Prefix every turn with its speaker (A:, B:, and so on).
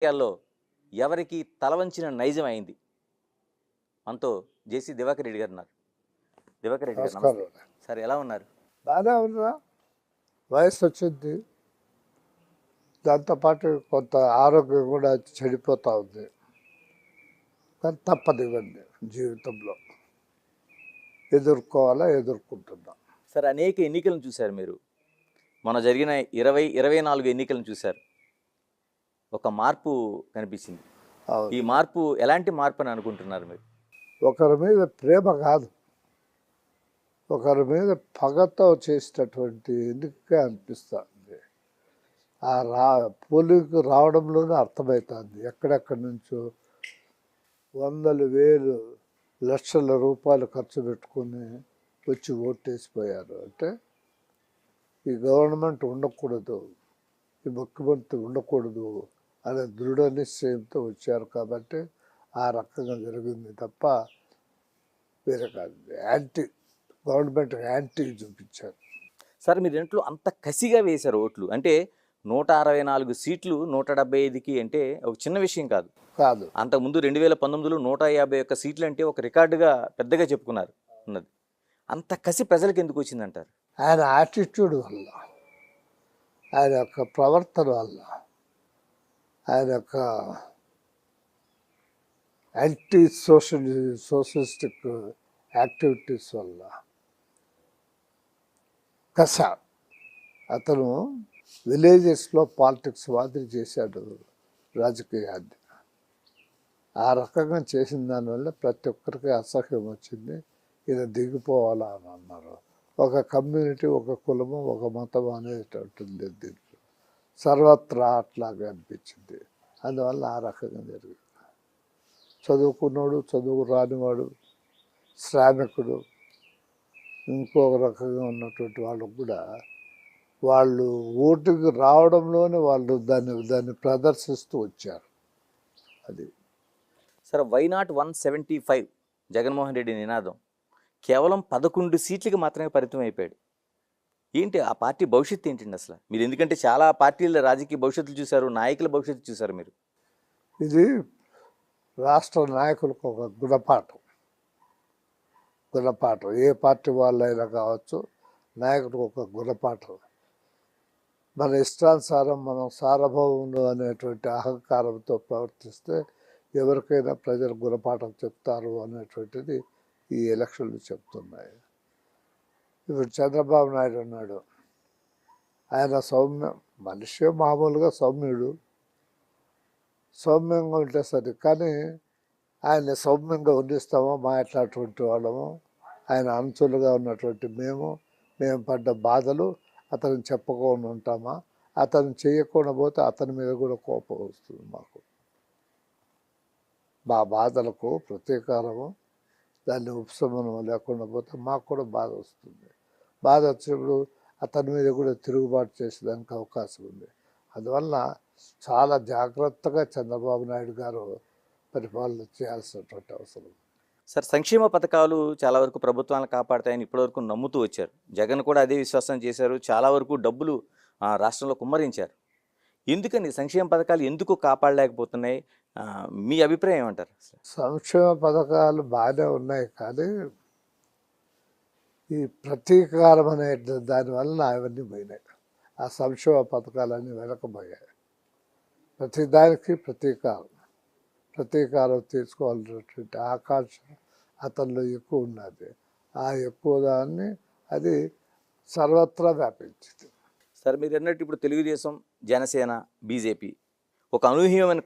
A: రాజకీయాల్లో ఎవరికి తలవంచిన నైజం అయింది. మనతో జేసీ దివాకర్ రెడ్డి గారు ఉన్నారు. దివాకర్ రెడ్డి గారు నమస్తే.
B: నమస్కారం.
A: సార్ ఎలా ఉన్నారు?
B: బాగానే ఉన్నా, వయసు వచ్చింది, దాంతోపాటు కొంత ఆరోగ్యం కూడా చెడిపోతూ ఉంది. కానీ తప్పదు, ఇవన్నీ జీవితంలో ఎదుర్కొంటున్నాం.
A: సార్ అనేక ఎన్నికలను చూశారు మీరు. మొన్న జరిగిన 24 ఎన్నికలను చూశారు. ఒక మార్పు కనిపించింది.
B: అవును.
A: ఈ మార్పు ఎలాంటి మార్పు అని అనుకుంటున్నారు మీరు?
B: ఒకరి మీద ప్రేమ కాదు, ఒకరి మీద పగతో చేసినటువంటి ఎన్నికగా అనిపిస్తుంది. పోలింగ్ రావడంలోనే అర్థమవుతుంది. ఎక్కడెక్కడి నుంచో వందలు వేలు లక్షల రూపాయలు ఖర్చు పెట్టుకుని వచ్చి ఓటేసిపోయారు. అంటే ఈ గవర్నమెంట్ ఉండకూడదు, ఈ ముఖ్యమంత్రి ఉండకూడదు అనే దృఢ నిశ్చయంతో వచ్చారు. కాబట్టి ఆ రకంగా జరిగింది తప్ప వేరే కాదు. గవర్నమెంట్ యాంటీ చూపించారు.
A: సార్ మీరు ఇంట్లో అంత కసిగా వేశారు ఓట్లు. అంటే 164 సీట్లు 175కి అంటే ఒక చిన్న విషయం కాదు. అంతకుముందు 2019లో 151 సీట్లు అంటే ఒక రికార్డుగా పెద్దగా చెప్పుకున్నారు ఉన్నది. అంత కసి ప్రజలకు ఎందుకు వచ్చిందంటారు?
B: ఆయన యాటిట్యూడ్ వల్ల, ఆయన యొక్క ప్రవర్తన వల్ల, ఆయన యొక్క యాంటీ సోషలిస్టిక్ యాక్టివిటీస్ వల్ల కస. అతను విలేజెస్లో పాలిటిక్స్ మాదిరి చేశాడు రాజకీయాన్ని. ఆ రకంగా చేసిన దానివల్ల ప్రతి ఒక్కరికి అసహ్యం వచ్చింది. ఇది దిగిపోవాలా అని అన్నారు. ఒక కమ్యూనిటీ, ఒక కులము, ఒక మతం అనేటటువంటి దీంట్లో సర్వత్రా అట్లాగే అనిపించింది. అందువల్ల ఆ రకంగా జరిగింది. చదువుకున్నాడు, చదువు రానివాడు, శ్రామికుడు, ఇంకొక రకంగా ఉన్నటువంటి వాళ్ళకు కూడా వాళ్ళు ఓటుకు రావడంలోనే వాళ్ళు దాన్ని ప్రదర్శిస్తూ వచ్చారు. అది
A: సరే, వై నాట్ 175 జగన్మోహన్ రెడ్డి నినాదం కేవలం 11 సీట్లకి మాత్రమే పరిమితం అయిపోయాడు. ఏంటి ఆ పార్టీ భవిష్యత్తు ఏంటండి అసలు? మీరు ఎందుకంటే చాలా పార్టీల రాజకీయ భవిష్యత్తులు చూశారు, నాయకుల భవిష్యత్తు చూశారు మీరు.
B: ఇది రాష్ట్ర నాయకులకు ఒక గుణపాఠం. ఏ పార్టీ వాళ్ళైనా కావచ్చు, నాయకులకు ఒక గుణపాఠం. మన ఇష్టానుసారం మనం సార్వభౌములు అనేటువంటి అహంకారంతో ప్రవర్తిస్తే ఎవరికైనా ప్రజలు గుణపాఠం చెప్తారు అనేటువంటిది ఈ ఎలక్షన్లు చెప్తున్నాయి. ఇప్పుడు చంద్రబాబు నాయుడు ఉన్నాడు, ఆయన మనిషి మామూలుగా సౌమ్యంగా ఉంటే సరే. కానీ ఆయన సౌమ్యంగా ఉండిస్తామో మాట్లాడేటువంటి వాళ్ళము, ఆయన అంచులుగా ఉన్నటువంటి మేము పడ్డ బాధలు అతను చెప్పకుండా ఉంటామా? అతను చేయకుండా పోతే అతని మీద కూడా కోపం వస్తుంది మాకు. మా బాధలకు ప్రతీకారము, దాన్ని ఉపశమనం లేకుండా పోతే మాకు కూడా బాధ వస్తుంది. బాధ వచ్చినప్పుడు అతని మీద కూడా తిరుగుబాటు చేసేదానికి అవకాశం ఉంది. అందువల్ల చాలా జాగ్రత్తగా చంద్రబాబు నాయుడు గారు పరిపాలన చేయాల్సినటువంటి అవసరం.
A: సార్, సంక్షేమ పథకాలు చాలా వరకు ప్రభుత్వాలను కాపాడతాయని ఇప్పటివరకు నమ్ముతూ వచ్చారు. జగన్ కూడా అదే విశ్వాసం చేశారు. చాలా వరకు డబ్బులు రాష్ట్రంలో కుమ్మరించారు. ఎందుకని సంక్షేమ పథకాలు ఎందుకు కాపాడలేకపోతున్నాయి? మీ అభిప్రాయం ఏమంటారు?
B: సంక్షేమ పథకాలు బాగానే ఉన్నాయి, కానీ ఈ ప్రతీకారం అనే దానివల్ల అవన్నీ పోయినాయి. ఆ సంక్షేమ పథకాలన్నీ వెనకపోయాయి. ప్రతిదానికి ప్రతీకారం తీసుకోవాలన్నటువంటి ఆకాంక్ష అతనిలో ఎక్కువ ఉన్నది. ఆ ఎక్కువ దాన్ని అది సర్వత్రా వ్యాపించింది.
A: సార్ మీరు అన్నట్టు ఇప్పుడు తెలుగుదేశం, జనసేన, బీజేపీ ఒక అనూహ్యమైన